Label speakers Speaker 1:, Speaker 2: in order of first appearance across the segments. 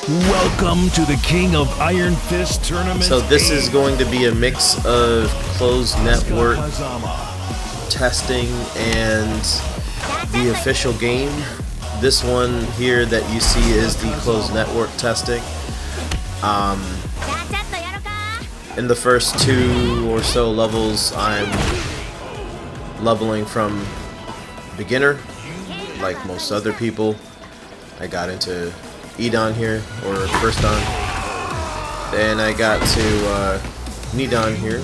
Speaker 1: Welcome to the King of Iron Fist Tournament.
Speaker 2: So this is going to be a mix of closed network testing and the official game. This one here that you see is the closed network testing. In the first 2 or so levels, I'm leveling from beginner, like most other people. I got into Edon here, or first Dan. Then I got to Nidan here.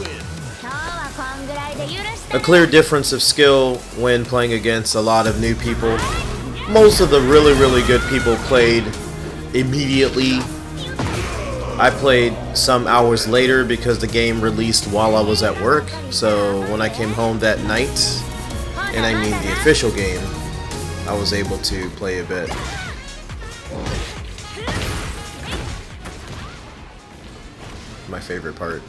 Speaker 2: A clear difference of skill when playing against a lot of new people. Most of the really good people played immediately. I played some hours later because the game released while I was at work. So when I came home that night, and I mean the official game, I was able to play a bit. My favorite part.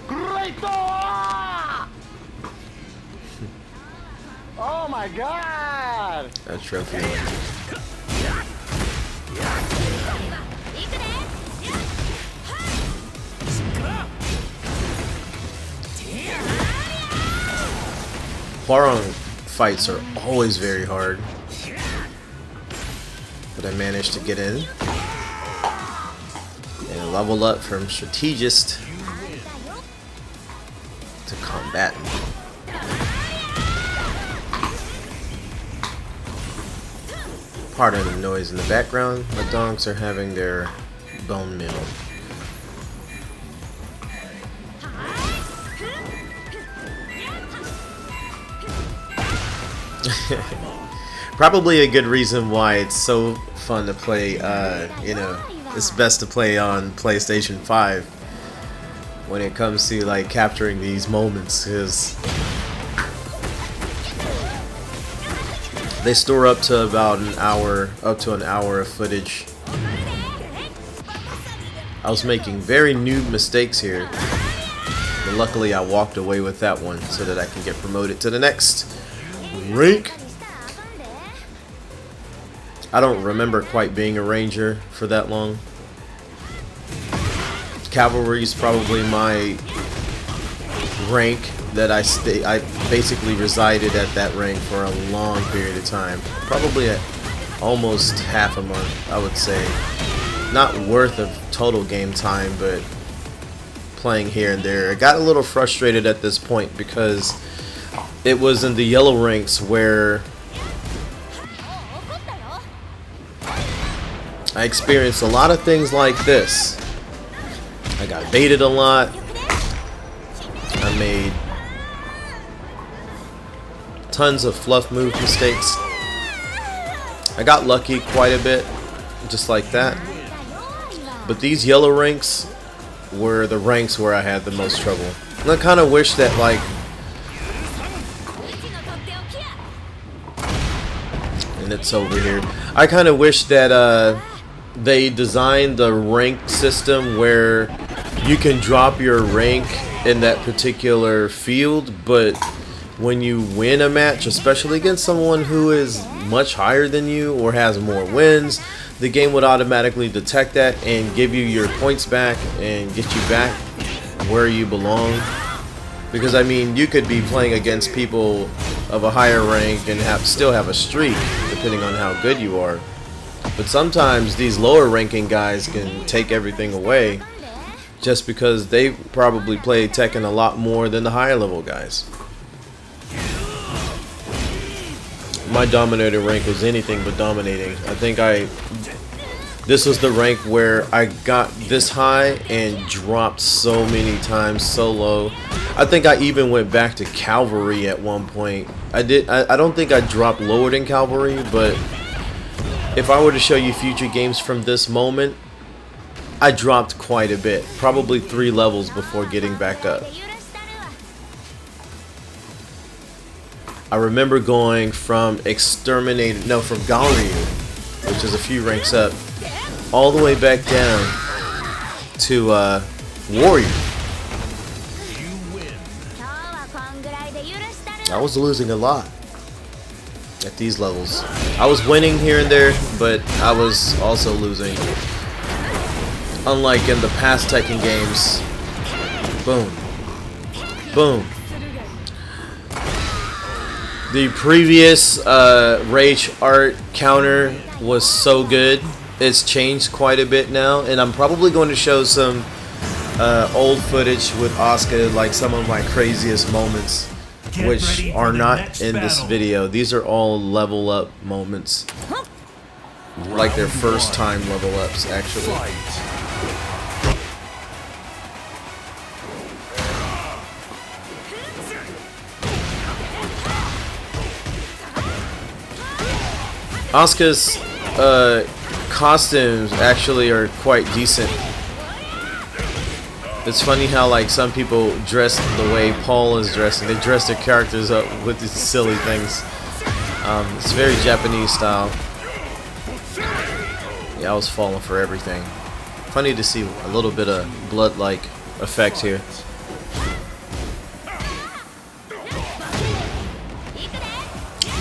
Speaker 3: Oh my god!
Speaker 2: That trophy. Hwarang fights are always very hard, but I managed to get in and level up from strategist to combatant. Pardon the noise in the background. The donks are having their bone meal. Probably a good reason why it's so fun to play. You know, it's best to play on PlayStation 5 when it comes to like capturing these moments, because they store up to about an hour of footage. I was making very noob mistakes here, but luckily I walked away with that one so that I can get promoted to the next rank. I don't remember quite being a ranger for that long. Cavalry is probably my rank that I basically resided at that rank for a long period of time. Probably at almost half a month, I would say. Not worth of total game time, but playing here and there. I got a little frustrated at this point because it was in the yellow ranks where I experienced a lot of things like this. I got baited a lot. I made tons of fluff move mistakes. I got lucky quite a bit, just like that. But these yellow ranks were the ranks where I had the most trouble. And I kind of wish that, like, and it's over here. I kind of wish that they designed the rank system where you can drop your rank in that particular field, but when you win a match, especially against someone who is much higher than you or has more wins, the game would automatically detect that and give you your points back and get you back where you belong. Because I mean, you could be playing against people of a higher rank and still have a streak, depending on how good you are. But sometimes these lower ranking guys can take everything away just because they probably play Tekken a lot more than the higher level guys. My dominator rank was anything but dominating. I think this was the rank where I got this high and dropped so many times so low. I think I even went back to cavalry at one point. I don't think I dropped lower than cavalry, but if I were to show you future games from this moment, I dropped quite a bit. Probably 3 levels before getting back up. I remember going from from GARYU, which is a few ranks up, all the way back down to Warrior. I was losing a lot at these levels. I was winning here and there, but I was also losing. unlike in the past Tekken games. Boom. Boom. The previous Rage Art counter was so good. It's changed quite a bit now, and I'm probably going to show some old footage with Asuka, like some of my craziest moments, which are not in this video. These are all level up moments, like their first time level ups actually. Asuka's costumes actually are quite decent. It's funny how like some people dress the way Paul is dressing. They dress their characters up with these silly things. It's very Japanese style. Yeah, I was falling for everything. Funny to see a little bit of blood-like effect here.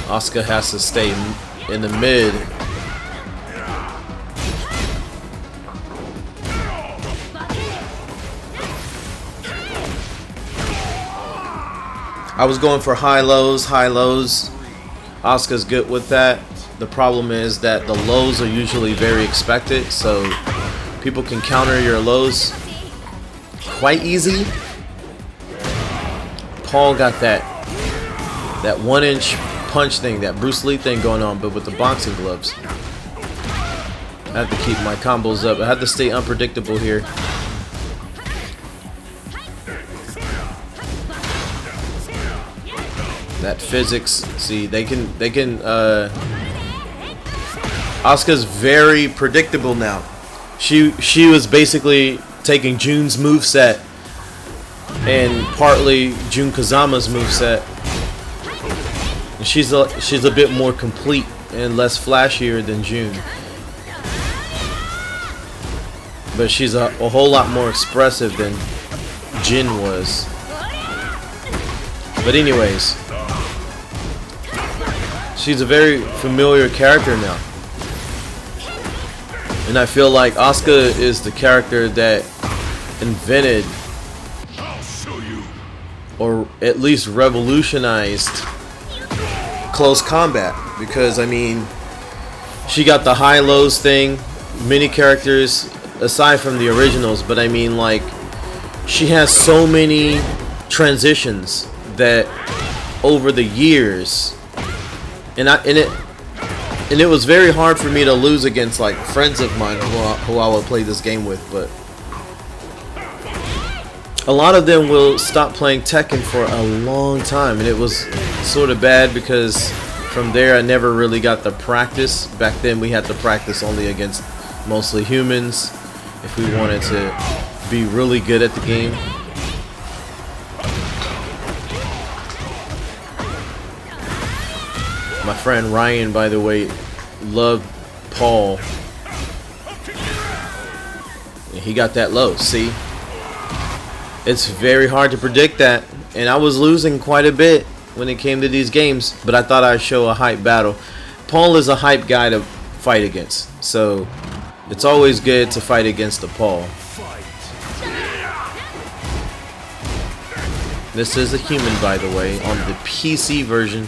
Speaker 2: Asuka has to stay in the mid. I was going for high lows. Asuka's good with that. The problem is that the lows are usually very expected, so people can counter your lows quite easy. Paul got that 1-inch punch thing, that Bruce Lee thing going on, but with the boxing gloves. I have to keep my combos up. I have to stay unpredictable here. That physics, see, they can Asuka's very predictable now. She was basically taking Jun's moveset and partly Jun Kazama's moveset. She's a bit more complete and less flashier than Jun. But she's a whole lot more expressive than Jin was. But anyways, she's a very familiar character now. And I feel like Asuka is the character that invented, or at least revolutionized, close combat. Because I mean, she got the high-lows thing, many characters aside from the originals, but I mean like she has so many transitions that over the years, and it was very hard for me to lose against like friends of mine who I would play this game with, but a lot of them will stop playing Tekken for a long time, and it was sort of bad because from there I never really got the practice. Back then we had to practice only against mostly humans if we wanted to be really good at the game. My friend Ryan, by the way, loved Paul. He got that low, see? It's very hard to predict that, and I was losing quite a bit when it came to these games, but I thought I'd show a hype battle. Paul is a hype guy to fight against, so it's always good to fight against the Paul. This is a human, by the way, on the PC version.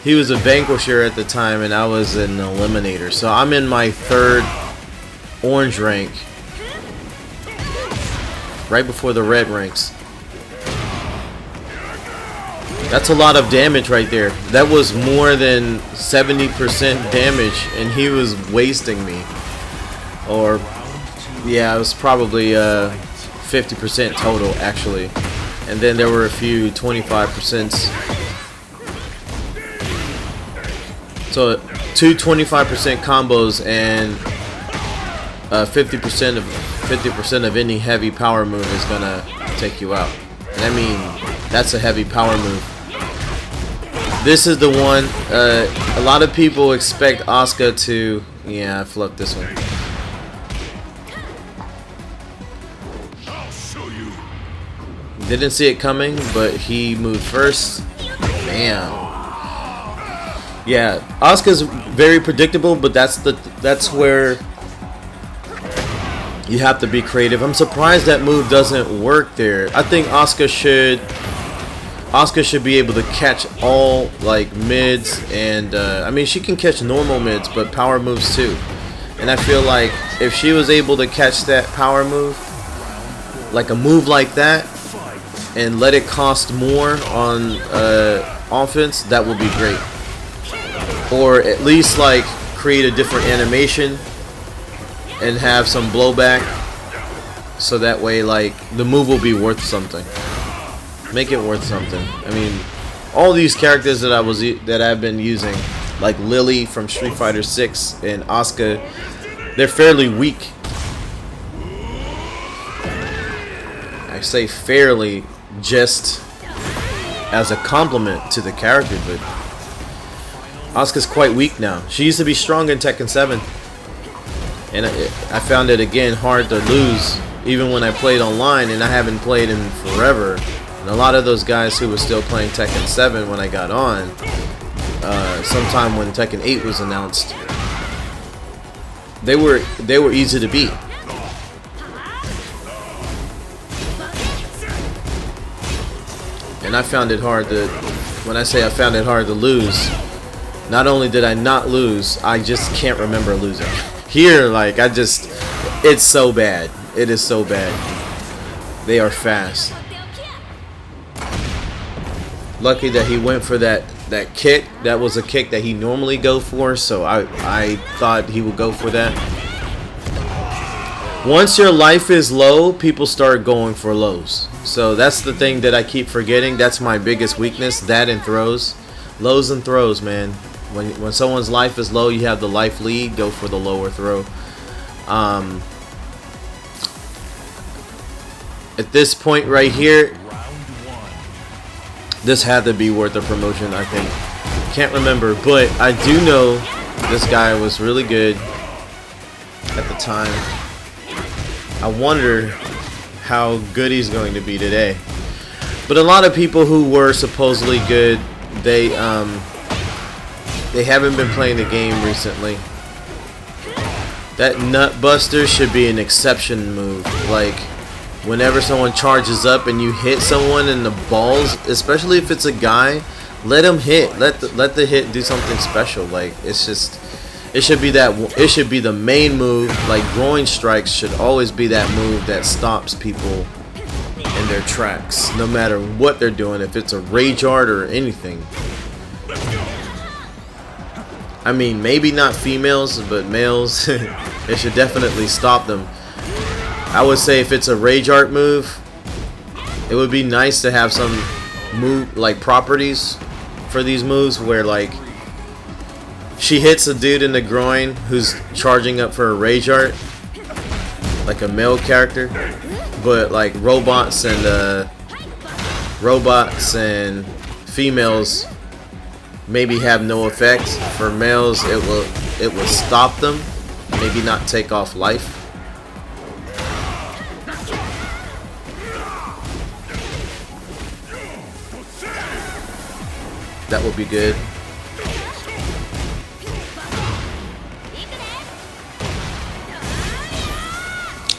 Speaker 2: He was a Vanquisher at the time, and I was an Eliminator. So I'm in my 3rd orange rank, right before the red ranks. That's a lot of damage right there. That was more than 70% damage, and he was wasting me. Or, yeah, it was probably 50% total, actually. And then there were a few 25%. So 2 25% combos and 50% of any heavy power move is gonna take you out. And I mean, that's a heavy power move. This is the one. A lot of people expect Asuka to. Yeah, I flubbed this one. Didn't see it coming, but he moved first. Bam. Yeah, Asuka's very predictable, but that's where You have to be creative. I'm surprised that move doesn't work there. I think Asuka should be able to catch all like mids, and I mean she can catch normal mids, but power moves too. And I feel like if she was able to catch that power move, like a move like that, and let it cost more on offense, that would be great. Or at least like create a different animation and have some blowback, so that way like the move will be worth something. Make it worth something. I mean, all these characters that I've been using, like Lily from Street Fighter 6 and Asuka, they're fairly weak. I say fairly just as a compliment to the character, but Asuka's quite weak now. She used to be strong in Tekken 7, and I found it again hard to lose, even when I played online, and I haven't played in forever. And a lot of those guys who were still playing Tekken 7 when I got on, sometime when Tekken 8 was announced, they were easy to beat. And I found it hard to, when I say I found it hard to lose, not only did I not lose, I just can't remember losing. Here, like, it's so bad. It is so bad. They are fast. Lucky that he went for that kick. That was a kick that he normally go for, so I thought he would go for that. Once your life is low, people start going for lows. So that's the thing that I keep forgetting. That's my biggest weakness, that and throws. Lows and throws, man. When someone's life is low, you have the life lead, go for the lower throw. At this point right here, this had to be worth a promotion, I think. Can't remember, but I do know this guy was really good at the time. I wonder how good he's going to be today. But a lot of people who were supposedly good, they haven't been playing the game recently. That nut buster should be an exception move. Like, whenever someone charges up and you hit someone in the balls, especially if it's a guy, let him hit. Let the hit do something special. Like, it's just, it should be the main move. Like, groin strikes should always be that move that stops people in their tracks, no matter what they're doing. If it's a rage art or anything. I mean, maybe not females, but males, it should definitely stop them. I would say if it's a rage art move, it would be nice to have some move like properties for these moves where like she hits a dude in the groin who's charging up for a rage art, like a male character, but like robots and females maybe have no effect. For males, it will stop them, maybe not take off life. That would be good.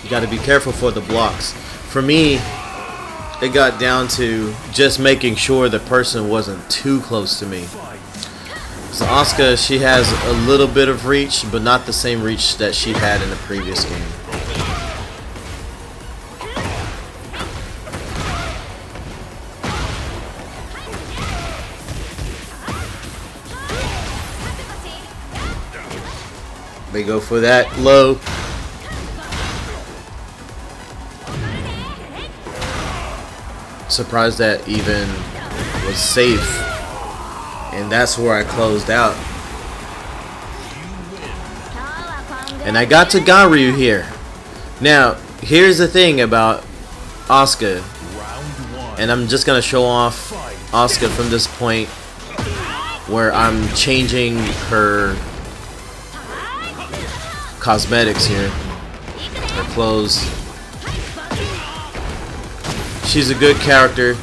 Speaker 2: You got to be careful for the blocks. For me, it got down to just making sure the person wasn't too close to me. So Asuka, she has a little bit of reach, but not the same reach that she had in the previous game. They go for that low. Surprised that even was safe. And that's where I closed out. And I got to GARYU here. Now, here's the thing about Asuka. And I'm just going to show off Asuka from this point where I'm changing her cosmetics here. Her clothes. She's a good character.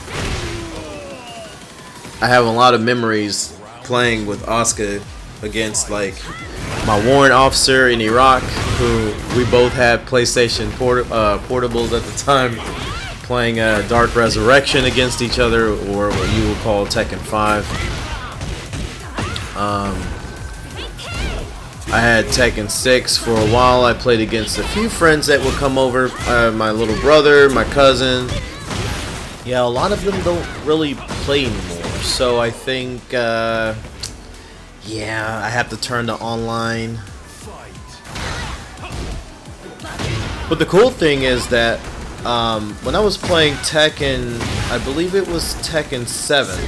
Speaker 2: I have a lot of memories playing with Asuka against like my warrant officer in Iraq, who we both had PlayStation portables at the time, playing Dark Resurrection against each other, or what you would call Tekken 5. I had Tekken 6 for a while. I played against a few friends that would come over, my little brother, my cousin. Yeah, a lot of them don't really play anymore, so I think, yeah, I have to turn to online. But the cool thing is that when I was playing Tekken, I believe it was Tekken 7,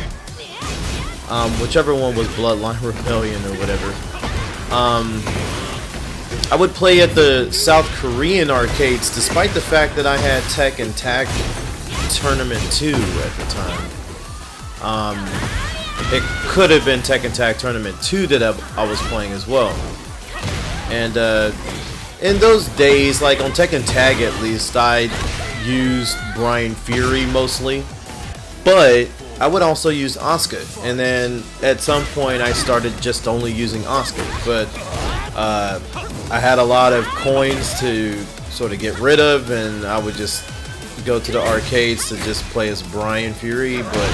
Speaker 2: whichever one was Bloodline Rebellion or whatever, I would play at the South Korean arcades despite the fact that I had Tekken Tag Tournament 2 at the time. It could have been Tekken Tag Tournament 2 that I was playing as well. And in those days, like on Tekken Tag at least, I used Bryan Fury mostly, but I would also use Asuka, and then at some point I started just only using Asuka, but I had a lot of coins to sort of get rid of, and I would just go to the arcades to just play as Bryan Fury, but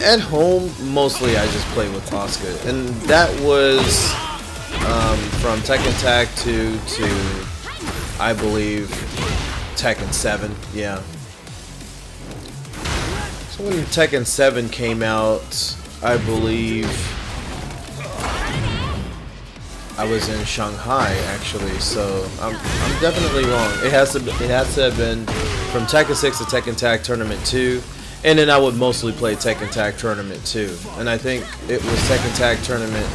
Speaker 2: at home mostly I just play with Asuka, and that was from Tekken Tag 2 to, I believe, Tekken 7, yeah. So when Tekken 7 came out, I believe I was in Shanghai actually, so I'm definitely wrong. It has to have been from Tekken 6 to Tekken Tag Tournament 2, and then I would mostly play Tekken Tag Tournament 2, and I think it was Tekken Tag Tournament,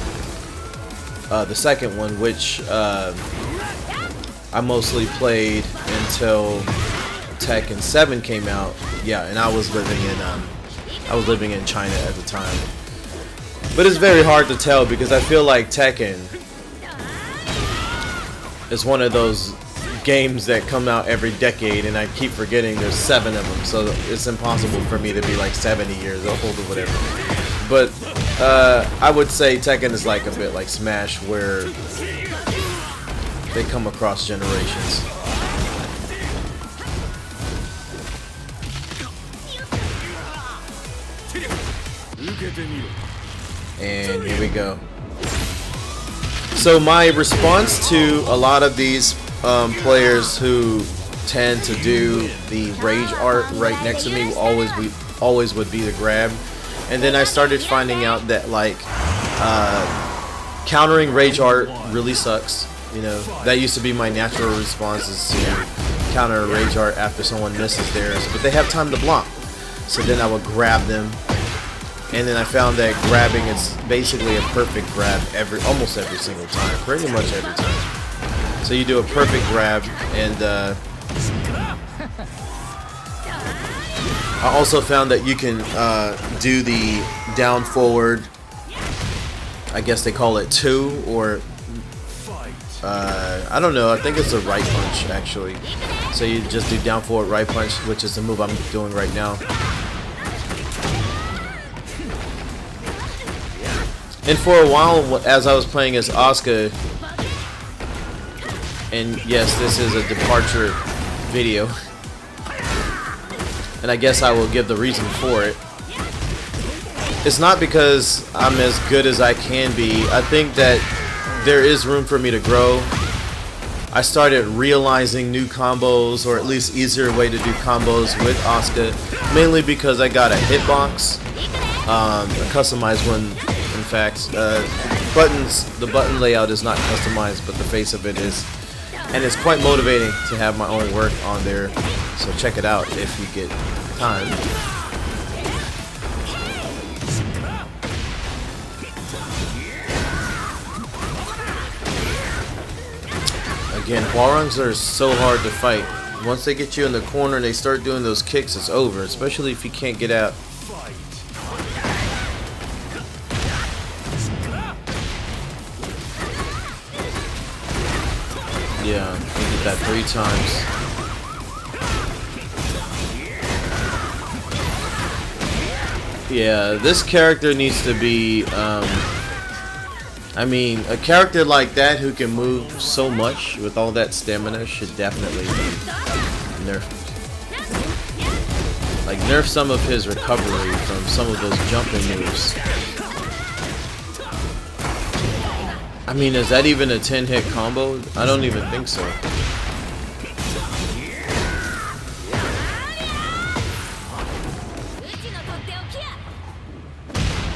Speaker 2: the second one, which I mostly played until Tekken 7 came out. Yeah, and I was living in China at the time. But it's very hard to tell because I feel like Tekken is one of those games that come out every decade, and I keep forgetting there's 7 of them, so it's impossible for me to be like 70 years old or whatever. But I would say Tekken is like a bit like Smash, where they come across generations. And here we go. So my response to a lot of these players who tend to do the rage art right next to me always would be the grab, and then I started finding out that like countering rage art really sucks. You know, that used to be my natural response, is to counter rage art after someone misses theirs, but they have time to block. So then I would grab them, and then I found that grabbing is basically a perfect grab almost every single time, pretty much every time. So you do a perfect grab, and I also found that you can do the down forward, I guess they call it 2, or I don't know, I think it's a right punch actually. So you just do down forward right punch, which is the move I'm doing right now. And for a while, as I was playing as Asuka, and yes, this is a departure video, and I guess I will give the reason for it. It's not because I'm as good as I can be. I think that there is room for me to grow. I started realizing new combos, or at least easier way to do combos with Asuka, mainly because I got a hitbox, a customized one. In fact, the button layout is not customized, but the face of it is, and it's quite motivating to have my own work on there. So check it out if you get time. Again, Hwarungs are so hard to fight. Once they get you in the corner and they start doing those kicks, it's over, especially if you can't get out. Yeah, he did that 3 times. Yeah, this character needs to be, I mean, a character like that who can move so much with all that stamina should definitely be nerfed. Like, nerf some of his recovery from some of those jumping moves. I mean, is that even a 10-hit combo? I don't even think so.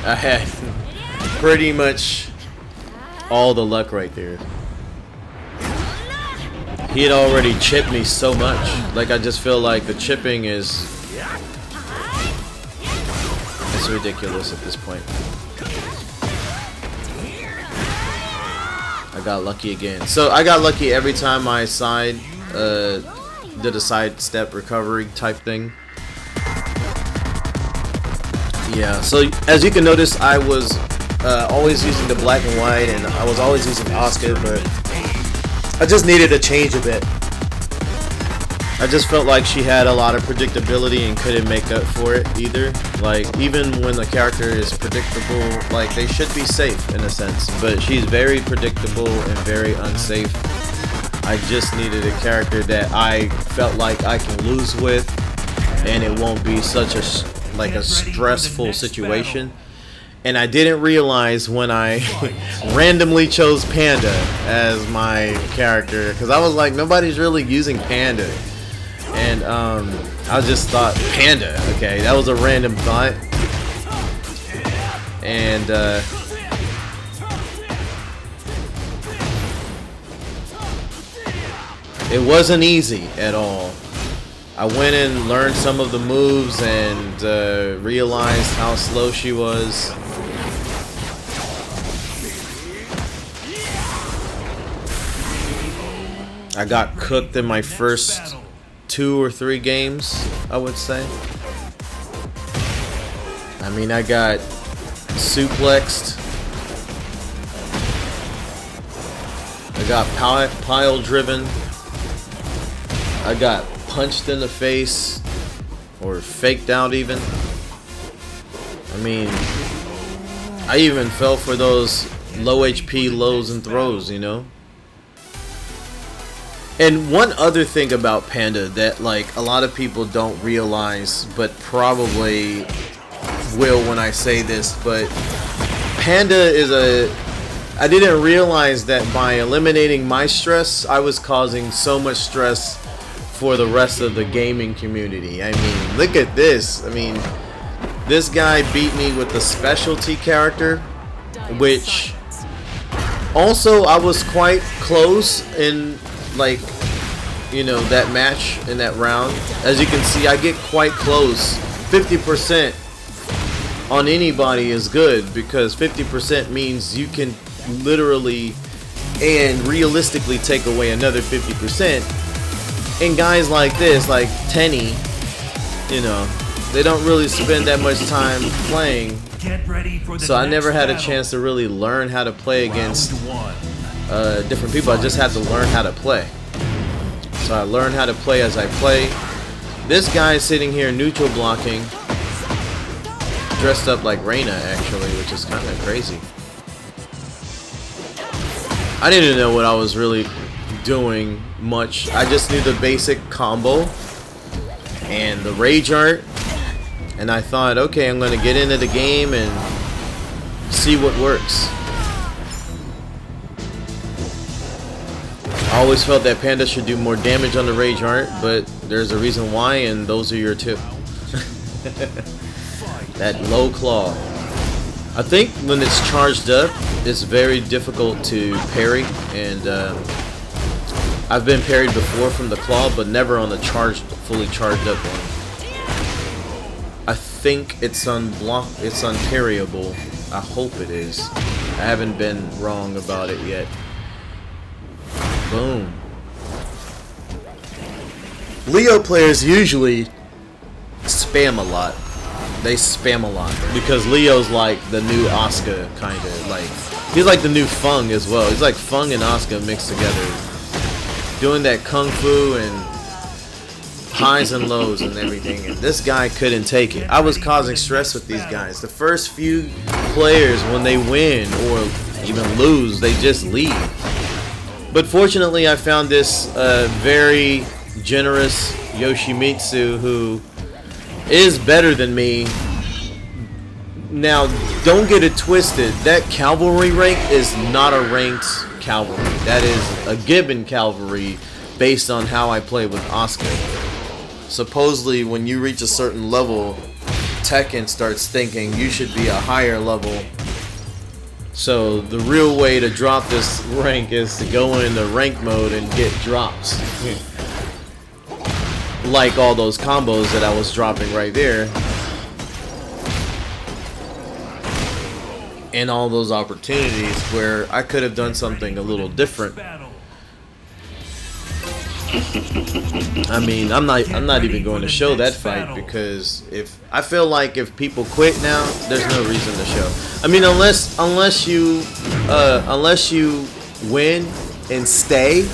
Speaker 2: I had pretty much all the luck right there. He had already chipped me so much. Like, I just feel like the chipping is... it's ridiculous at this point. I got lucky again. So I got lucky every time I did a side step recovery type thing. Yeah, so as you can notice, I was always using the black and white, and I was always using Asuka, but I just needed a change a bit. I just felt like she had a lot of predictability and couldn't make up for it either. Like, even when the character is predictable, like, they should be safe in a sense, but she's very predictable and very unsafe. I just needed a character that I felt like I can lose with, and it won't be such a stressful situation. And I didn't realize when I randomly chose Panda as my character, because I was like, nobody's really using Panda. And I just thought, Panda, okay, that was a random thought. And it wasn't easy at all. I went and learned some of the moves and realized how slow she was. I got cooked in my first 2 or 3 games, I would say. I mean, I got suplexed. I got pile driven. I got punched in the face, or faked out even. I mean, I even fell for those low HP lows and throws, you know. And one other thing about Panda that, like, a lot of people don't realize, but probably will when I say this, but Panda is I didn't realize that by eliminating my stress, I was causing so much stress for the rest of the gaming community. I mean, look at this. I mean, this guy beat me with the specialty character, which also I was quite close in, like, you know, that match in that round. As you can see, I get quite close. 50% on anybody is good, because 50% means you can literally and realistically take away another 50%. And guys like this, like Tenny, you know, they don't really spend that much time playing. So I never had a chance to really learn how to play against different people. I just had to learn how to play. So I learned how to play as I play. This guy is sitting here neutral blocking, dressed up like Reina actually, which is kind of crazy. I didn't know what I was really doing much. I just knew the basic combo and the rage art, and I thought, okay, I'm gonna get into the game and see what works. I always felt that Panda should do more damage on the rage art, but there's a reason why, and those are your two. That low claw. I think when it's charged up, it's very difficult to parry, and I've been parried before from the claw, but never on the fully charged up one. I think it's unparryable. I hope it is. I haven't been wrong about it yet. Boom. Leo players usually spam a lot. They spam a lot because Leo's like the new Asuka, kind of like. He's like the new Fung as well. He's like Fung and Asuka mixed together, doing that kung fu and highs and lows and everything, and this guy couldn't take it. I was causing stress with these guys. The first few players, when they win or even lose, they just leave. But fortunately, I found this very generous Yoshimitsu who is better than me. Now, don't get it twisted. That cavalry rank is not a ranked cavalry. That is a given cavalry based on how I play with Asuka. Supposedly, when you reach a certain level, Tekken starts thinking you should be a higher level. So the real way to drop this rank is to go into rank mode and get drops. Like all those combos that I was dropping right there. And all those opportunities where I could have done something a little different. I mean, I'm not even going to show that fight, because I feel like if people quit now, there's no reason to show. I mean, unless you win and stay,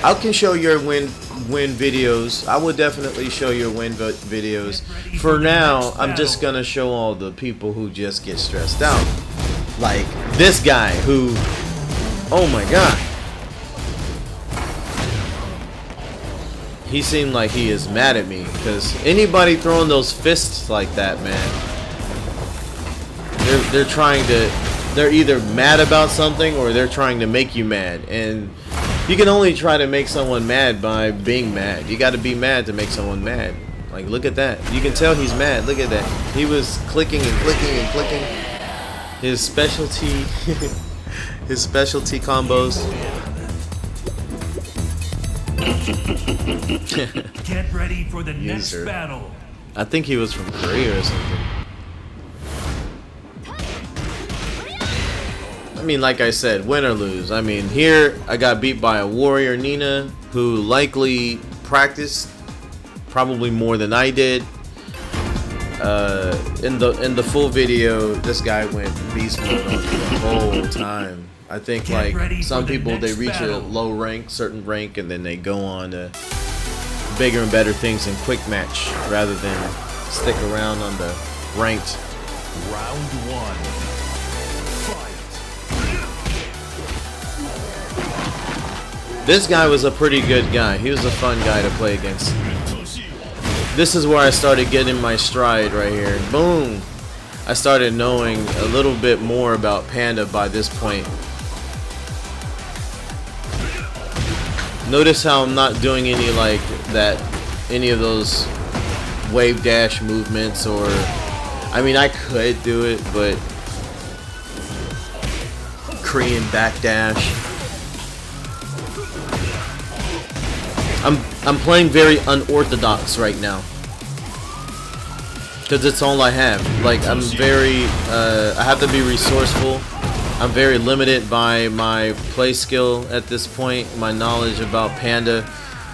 Speaker 2: I can show your win videos. I would definitely show your win videos. For now, I'm just gonna show all the people who just get stressed out, like this guy who, oh my god. He seemed like he is mad at me, because anybody throwing those fists like that, man, they're either mad about something or they're trying to make you mad. And you can only try to make someone mad by being mad. You got to be mad to make someone mad. Like, look at that. You can tell he's mad. Look at that. He was clicking and clicking and clicking. His specialty, his specialty combos.
Speaker 1: Get ready for the next battle.
Speaker 2: I think he was from Korea or something. I mean, like I said, win or lose. I mean, here I got beat by a warrior Nina who likely practiced probably more than I did. In the full video, this guy went beast mode on the whole time. I think like some people, they reach a low rank, certain rank, and then they go on to bigger and better things in quick match rather than stick around on the ranked.
Speaker 1: Round one. Fight.
Speaker 2: This guy was a pretty good guy. He was a fun guy to play against. This is where I started getting my stride right here. Boom! I started knowing a little bit more about Panda by this point. Notice how I'm not doing any like that, any of those wave dash movements, or I mean I could do it, but Korean back dash. I'm playing very unorthodox right now, because it's all I have. Like I'm very, I have to be resourceful. I'm very limited by my play skill at this point, my knowledge about Panda.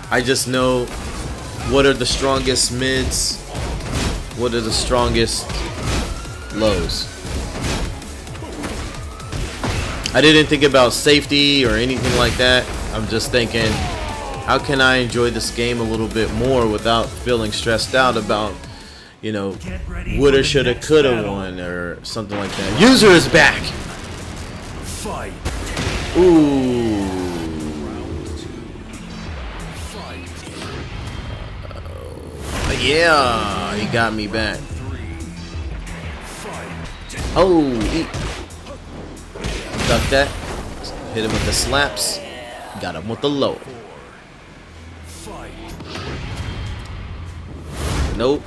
Speaker 2: I just know what are the strongest mids, what are the strongest lows. I didn't think about safety or anything like that. I'm just thinking, how can I enjoy this game a little bit more without feeling stressed out about, you know, woulda, shoulda, coulda won or something like that. User is back!
Speaker 1: Fight.
Speaker 2: Ooh. Yeah, he got me back. Oh, duck that. Hit him with the slaps. Got him with the low. Nope.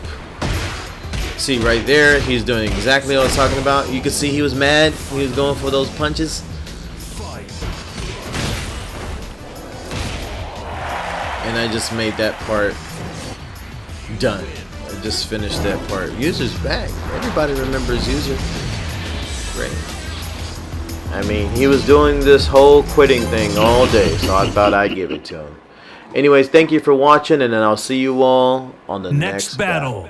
Speaker 2: See right there, he's doing exactly what I was talking about. You can see he was mad. He was going for those punches. And I just made that part done. I just finished that part. User's back. Everybody remembers User. Great. I mean, he was doing this whole quitting thing all day, so I thought I'd give it to him. Anyways, thank you for watching, and then I'll see you all on the next battle.